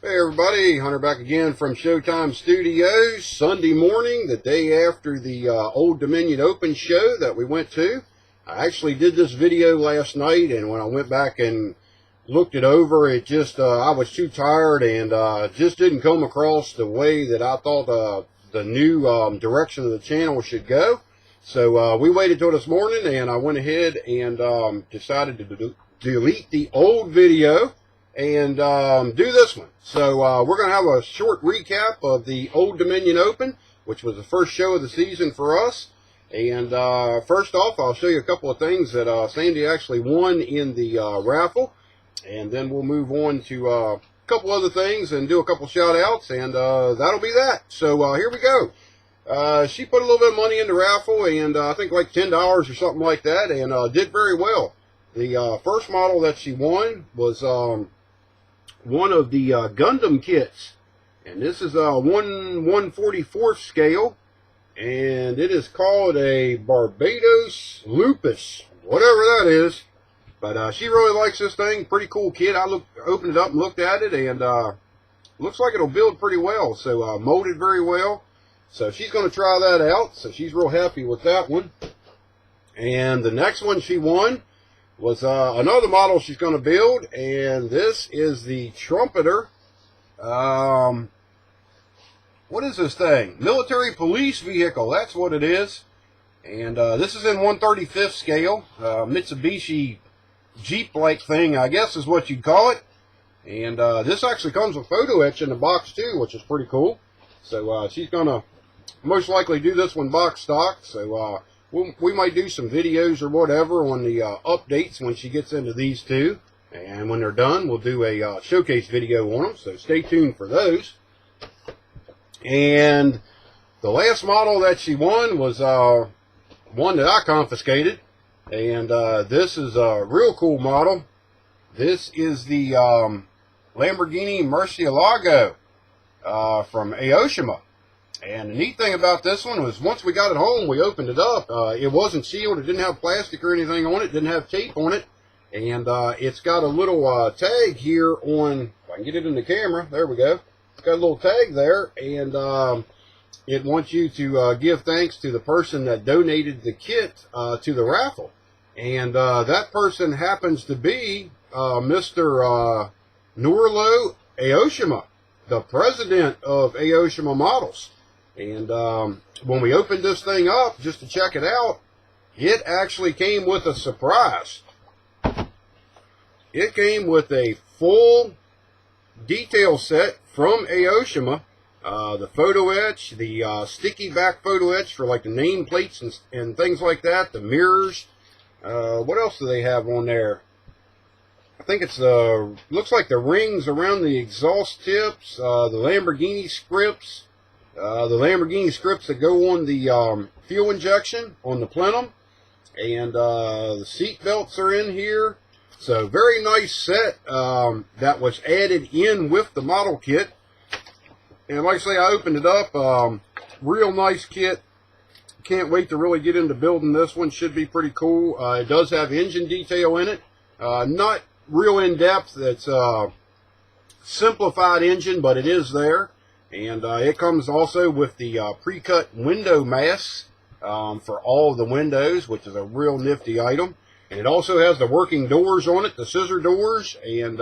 Hey everybody, Hunter back again from Showtime Studios. Sunday morning, the day after the Old Dominion Open show that we went to. I actually did this video last night, and when I went back and looked it over, it just, I was too tired and just didn't come across the way that I thought the new direction of the channel should go. So we waited till this morning, and I went ahead and decided to delete the old video and do this one. So we're going to have a short recap of the Old Dominion Open, which was the first show of the season for us. And first off, I'll show you a couple of things that Sandy actually won in the raffle. And then we'll move on to a couple other things and do a couple shout outs, and that'll be that. So here we go. She put a little bit of money in the raffle, and I think like $10 or something like that, and did very well. The first model that she won was one of the Gundam kits, and this is a 1/144th scale, and it is called a Barbados Lupus, whatever that is. But she really likes this thing. Pretty cool kit. I opened it up and looked at it, and looks like it'll build pretty well. So molded very well. So she's going to try that out. So she's real happy with that one. And the next one she won was another model she's going to build, and this is the Trumpeter. What is this thing? Military police vehicle. That's what it is. And this is in 1/35th scale. Mitsubishi Jeep-like thing, I guess is what you'd call it. And this actually comes with photo etch in the box too, which is pretty cool. So she's going to most likely do this one box stock. So we might do some videos or whatever on the updates when she gets into these two. And when they're done, we'll do a showcase video on them. So stay tuned for those. And the last model that she won was one that I confiscated. And this is a real cool model. This is the Lamborghini Murcielago from Aoshima. And the neat thing about this one was once we got it home, we opened it up. It wasn't sealed. It didn't have plastic or anything on it. It didn't have tape on it. And it's got a little tag here on, if I can get it in the camera, there we go. It's got a little tag there, and it wants you to give thanks to the person that donated the kit to the raffle. And that person happens to be Mr. Norlo Aoshima, the president of Aoshima Models. And when we opened this thing up just to check it out, it actually came with a surprise. It came with a full detail set from Aoshima. The photo etch, the sticky back photo etch for like the name plates and things like that, the mirrors. What else do they have on there? I think it's looks like the rings around the exhaust tips, the Lamborghini scripts, that go on the fuel injection on the plenum, and the seat belts are in here. So very nice set that was added in with the model kit. And like I say, I opened it up. Real nice kit. Can't wait to really get into building this one. Should be pretty cool. It does have engine detail in it. Not real in-depth. It's simplified engine, but it is there. And it comes also with the pre-cut window masks for all of the windows, which is a real nifty item. And it also has the working doors on it, the scissor doors, and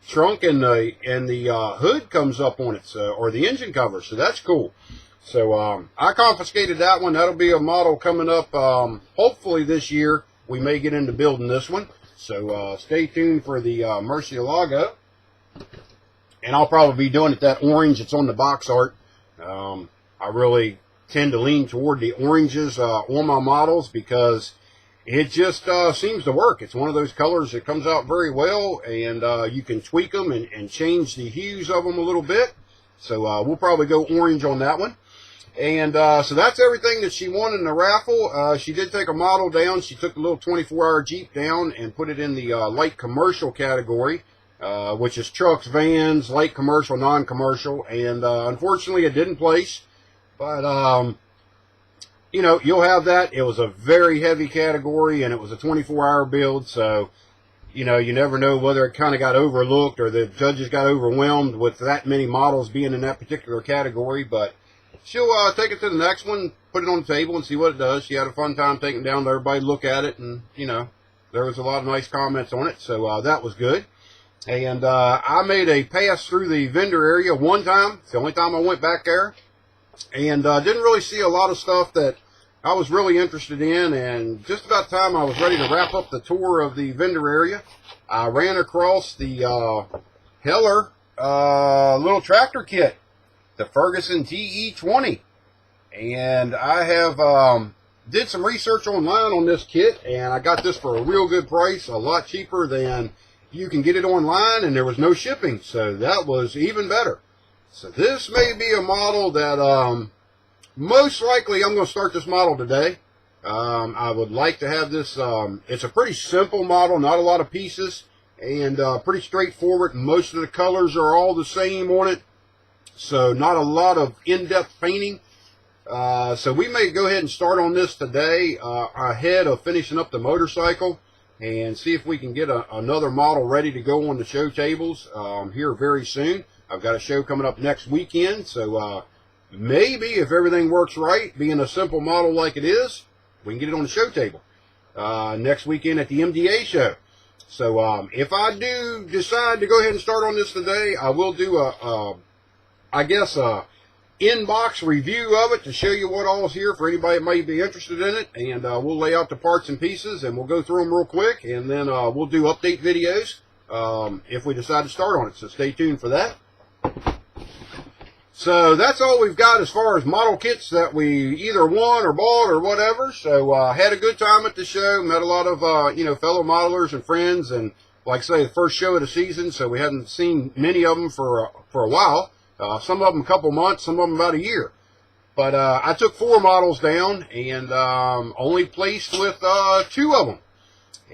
trunk, and the hood comes up on it, so, or the engine cover. So that's cool. So I confiscated that one. That'll be a model coming up. Hopefully this year we may get into building this one. So stay tuned for the Murcielago. And I'll probably be doing it that orange. It's on the box art. I really tend to lean toward the oranges on my models because it just seems to work. It's one of those colors that comes out very well, and you can tweak them and change the hues of them a little bit. So we'll probably go orange on that one. And so that's everything that she won in the raffle. She did take a model down. She took the little 24-hour Jeep down and put it in the light commercial category, which is trucks, vans, light commercial, non-commercial. And unfortunately, it didn't place. But, you know, you'll have that. It was a very heavy category, and it was a 24-hour build. So you know, you never know whether it kind of got overlooked or the judges got overwhelmed with that many models being in that particular category. But she'll take it to the next one, put it on the table, and see what it does. She had a fun time taking it down to everybody to look at it, and, you know, there was a lot of nice comments on it, so that was good. And I made a pass through the vendor area one time. It's the only time I went back there. And didn't really see a lot of stuff that I was really interested in. And just about the time I was ready to wrap up the tour of the vendor area, I ran across the Heller little tractor kit, the Ferguson TE20. And I have did some research online on this kit, and I got this for a real good price, a lot cheaper than you can get it online, and there was no shipping, so that was even better. So this may be a model that most likely I'm going to start this model today. I would like to have this. It's a pretty simple model, not a lot of pieces, and pretty straightforward. Most of the colors are all the same on it, so not a lot of in-depth painting. So we may go ahead and start on this today ahead of finishing up the motorcycle, and see if we can get another model ready to go on the show tables here very soon. I've got a show coming up next weekend, so maybe if everything works right, being a simple model like it is, we can get it on the show table next weekend at the MDA show. So if I do decide to go ahead and start on this today, I will do I guess a in-box review of it to show you what all's here for anybody that might be interested in it, and we'll lay out the parts and pieces, and we'll go through them real quick, and then we'll do update videos if we decide to start on it, so stay tuned for that. So that's all we've got as far as model kits that we either won or bought or whatever. So had a good time at the show, met a lot of you know, fellow modelers and friends, and like I say, the first show of the season, so we hadn't seen many of them for a while. Some of them a couple months, some of them about a year. But I took 4 models down, and only placed with 2 of them.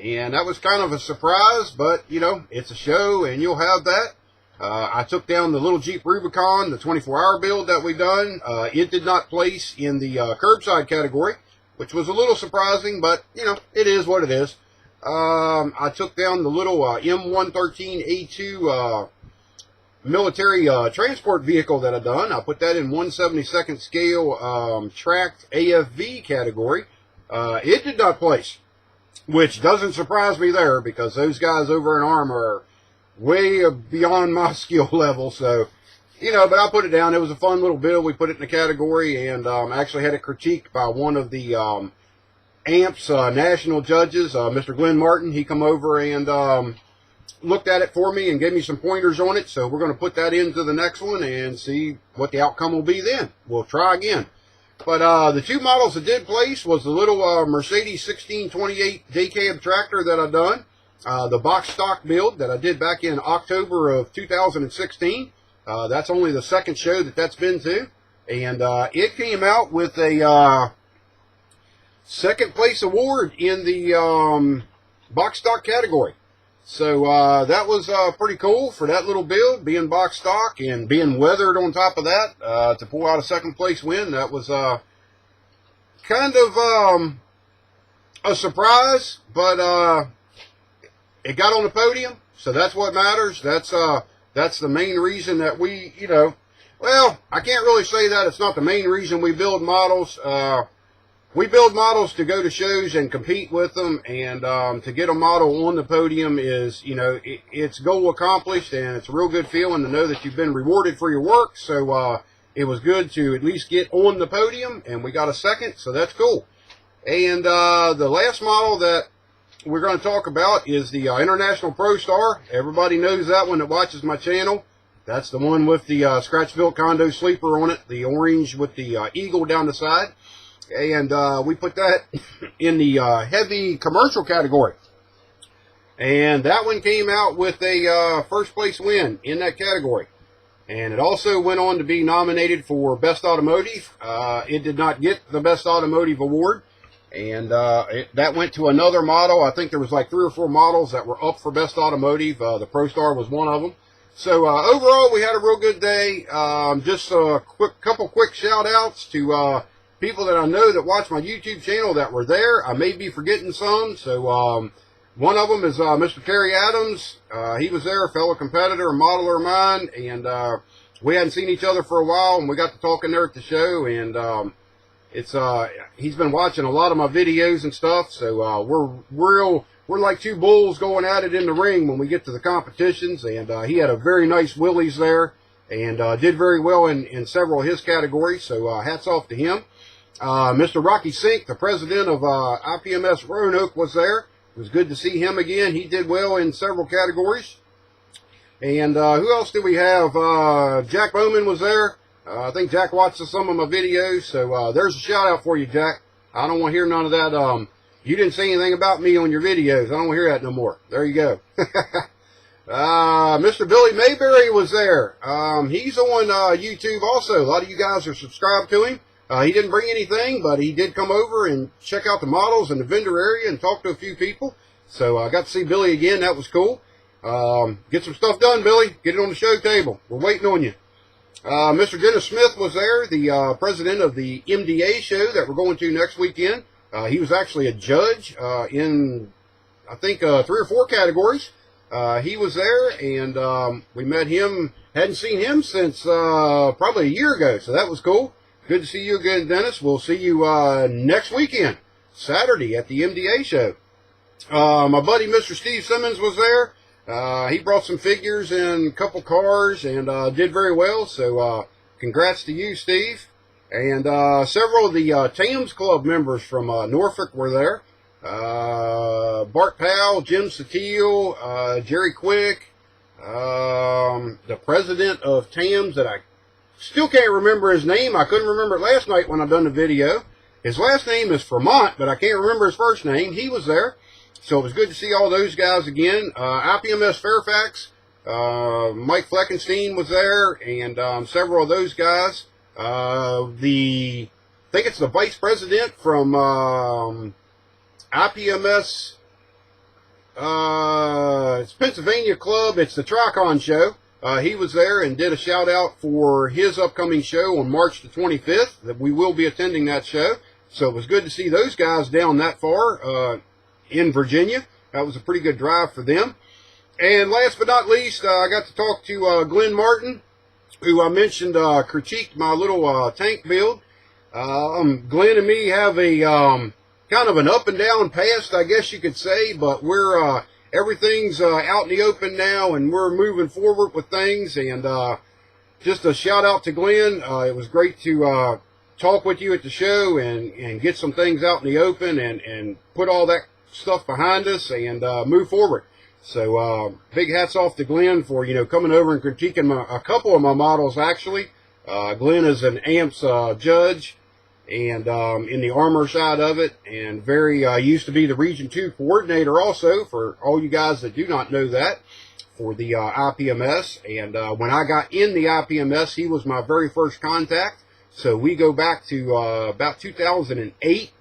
And that was kind of a surprise, but, you know, it's a show, and you'll have that. I took down the little Jeep Rubicon, the 24-hour build that we done. It did not place in the curbside category, which was a little surprising, but, you know, it is what it is. I took down the little M113A2 military transport vehicle that I done. I put that in 1/72nd scale tracked AFV category. It did not place, which doesn't surprise me there, because those guys over in ARM are way beyond my skill level. So, you know, but I put it down. It was a fun little build. We put it in the category, and actually had it critiqued by one of the AMP's national judges, Mr. Glenn Martin. He come over and looked at it for me and gave me some pointers on it. So we're going to put that into the next one and see what the outcome will be then. We'll try again. But the 2 models that did place was the little Mercedes 1628 day cab tractor that I done. The box stock build that I did back in October of 2016. That's only the second show that that's been to. And it came out with a second place award in the box stock category. So that was pretty cool for that little build, being box stock and being weathered on top of that to pull out a second place win. That was kind of a surprise, but it got on the podium, so that's what matters. That's the main reason that we, you know, well, I can't really say that it's not the main reason we build models. We build models to go to shows and compete with them, and to get a model on the podium is, you know, it's goal accomplished, and it's a real good feeling to know that you've been rewarded for your work. So it was good to at least get on the podium, and we got a second, so that's cool. And the last model that we're going to talk about is the International Pro Star. Everybody knows that one that watches my channel. That's the one with the scratch-built condo sleeper on it, the orange with the eagle down the side. And we put that in the heavy commercial category. And that one came out with a first place win in that category. And it also went on to be nominated for Best Automotive. It did not get the Best Automotive award. And that went to another model. I think there was like 3 or 4 models that were up for Best Automotive. The Pro Star was one of them. So overall, we had a real good day. Just a couple quick shout outs to people that I know that watch my YouTube channel that were there. I may be forgetting some, so One of them is Mr. Terry Adams. He was there, a fellow competitor, a modeler of mine, and we hadn't seen each other for a while, and we got to talking there at the show, and he's been watching a lot of my videos and stuff, so we're like two bulls going at it in the ring when we get to the competitions, and he had a very nice Willys there, and did very well in several of his categories, so hats off to him. Mr. Rocky Sink, the president of IPMS Roanoke, was there. It was good to see him again. He did well in several categories. And who else did we have? Jack Bowman was there. I think Jack watched some of my videos, so there's a shout out for you, Jack. I don't want to hear none of that. You didn't say anything about me on your videos. I don't want to hear that no more. There you go. Mr. Billy Mayberry was there. He's on YouTube also. A lot of you guys are subscribed to him. He didn't bring anything, but he did come over and check out the models in the vendor area and talk to a few people. So I got to see Billy again. That was cool. Get some stuff done, Billy. Get it on the show table. We're waiting on you. Mr. Dennis Smith was there, the president of the MDA show that we're going to next weekend. He was actually a judge in, I think, 3 or 4 categories. He was there, and we met him. Hadn't seen him since probably a year ago, so that was cool. Good to see you again, Dennis. We'll see you next weekend, Saturday, at the MDA show. My buddy, Mr. Steve Simmons, was there. He brought some figures and a couple cars and did very well. So congrats to you, Steve. And several of the Tams Club members from Norfolk were there. Bart Powell, Jim Satile, Jerry Quick, the president of Tams that I still can't remember his name. I couldn't remember it last night when I done the video. His last name is Fremont, but I can't remember his first name. He was there. So it was good to see all those guys again. IPMS Fairfax, Mike Fleckenstein was there, and several of those guys. I think it's the vice president from IPMS, it's Pennsylvania Club. It's the Tricon show. He was there and did a shout out for his upcoming show on March the 25th, that we will be attending that show. So it was good to see those guys down that far in Virginia. That was a pretty good drive for them. And last but not least, I got to talk to Glenn Martin, who I mentioned critiqued my little tank build. Glenn and me have a kind of an up and down past, I guess you could say, but we're everything's out in the open now, and we're moving forward with things. And just a shout out to Glenn. It was great to talk with you at the show and get some things out in the open and put all that stuff behind us and move forward. So big hats off to Glenn for coming over and critiquing a couple of my models. Actually, Glenn is an AMPS judge and in the armor side of it, and very used to be the Region 2 coordinator also, for all you guys that do not know that, for the IPMS. And when I got in the IPMS, he was my very first contact. So we go back to about 2008.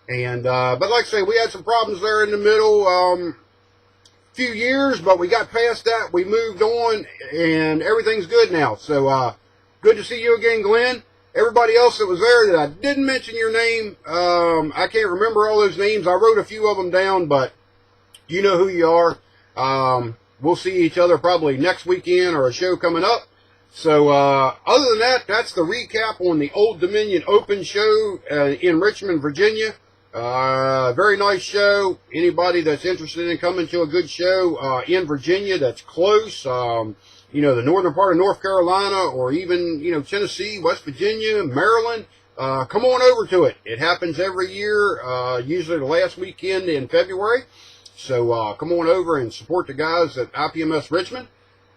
And but like I say, we had some problems there in the middle, few years, but we got past that. We moved on, and everything's good now. So good to see you again, Glenn. Everybody else that was there that I didn't mention your name, I can't remember all those names. I wrote a few of them down, but you know who you are. We'll see each other probably next weekend or a show coming up. So other than that, that's the recap on the Old Dominion Open show in Richmond, Virginia. Very nice show. Anybody that's interested in coming to a good show in Virginia that's close, the northern part of North Carolina, or even, Tennessee, West Virginia, Maryland, come on over to it. It happens every year, usually the last weekend in February. So come on over and support the guys at IPMS Richmond.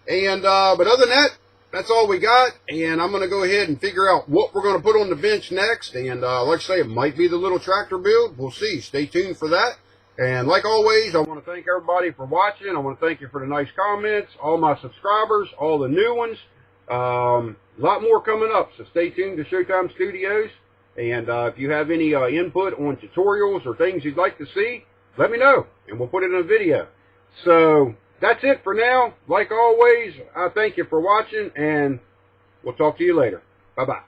And but other than that, that's all we got. And I'm going to go ahead and figure out what we're going to put on the bench next. And like I say, it might be the little tractor build. We'll see. Stay tuned for that. And like always, I want to thank everybody for watching. I want to thank you for the nice comments, all my subscribers, all the new ones. A lot more coming up, so stay tuned to Showtime Studios. And if you have any input on tutorials or things you'd like to see, let me know, and we'll put it in a video. So that's it for now. Like always, I thank you for watching, and we'll talk to you later. Bye-bye.